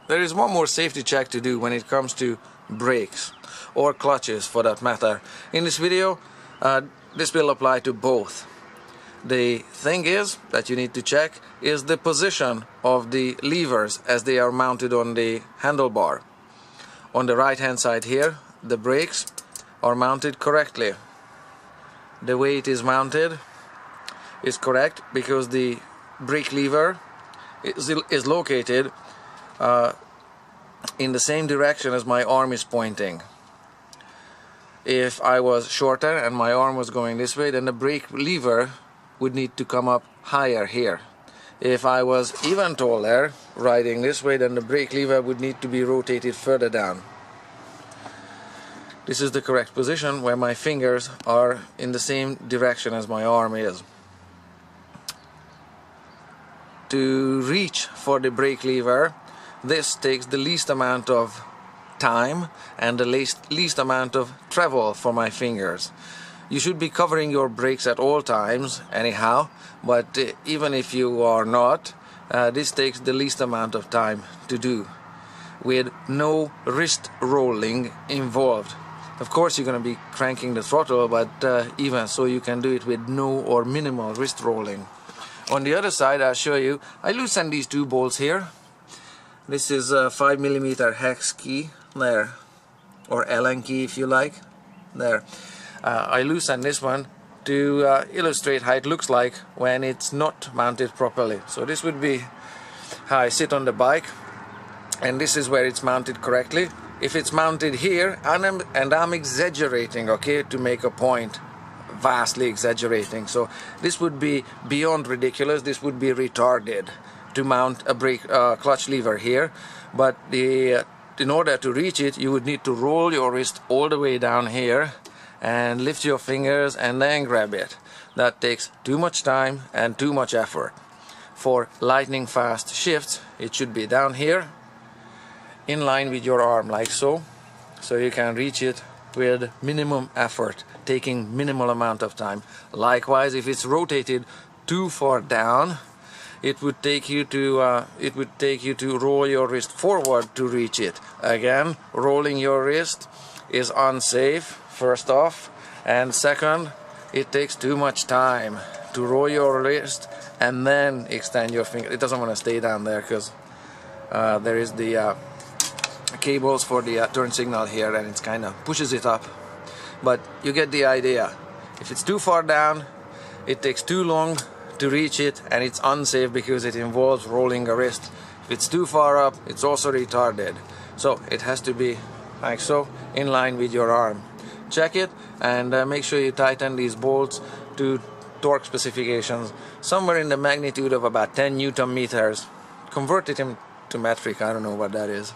There is one more safety check to do when it comes to brakes or clutches for that matter. In this video, this will apply to both. The thing is that you need to check is the position of the levers as they are mounted on the handlebar. On the right hand side here, the brakes are mounted correctly. The way it is mounted is correct because the brake lever is located in the same direction as my arm is pointing. If I was shorter and my arm was going this way, then the brake lever would need to come up higher here. If I was even taller, riding this way, then the brake lever would need to be rotated further down. This is the correct position where my fingers are in the same direction as my arm is. To reach for the brake lever, this takes the least amount of time and the least amount of travel for my fingers. You should be covering your brakes at all times anyhow, but even if you are not, this takes the least amount of time to do with no wrist rolling involved. Of course you're going to be cranking the throttle, but even so you can do it with no or minimal wrist rolling. On the other side, I'll show you, I loosen these two bolts here. This is a 5mm hex key there, or Allen key if you like, there. I loosen this one to illustrate how it looks like when it's not mounted properly. So this would be how I sit on the bike, and this is where it's mounted correctly. If it's mounted here, and I'm exaggerating, okay, to make a point, vastly exaggerating, so this would be beyond ridiculous, this would be retarded to mount a brake clutch lever here, but in order to reach it you would need to roll your wrist all the way down here and lift your fingers and then grab it. That takes too much time and too much effort. For lightning fast shifts it should be down here in line with your arm, like so you can reach it with minimum effort, taking minimal amount of time. Likewise, if it's rotated too far down, it would take you to roll your wrist forward to reach it. Again, rolling your wrist is unsafe, first off, and second, it takes too much time to roll your wrist and then extend your finger. It doesn't want to stay down there because there is the cables for the turn signal here, and it's kind of pushes it up, but you get the idea. If it's too far down, it takes too long to reach it, and it's unsafe because it involves rolling a wrist. If it's too far up, it's also retarded. So it has to be like so, in line with your arm. Check it and make sure you tighten these bolts to torque specifications somewhere in the magnitude of about 10 Newton meters. Convert it into metric, I don't know what that is.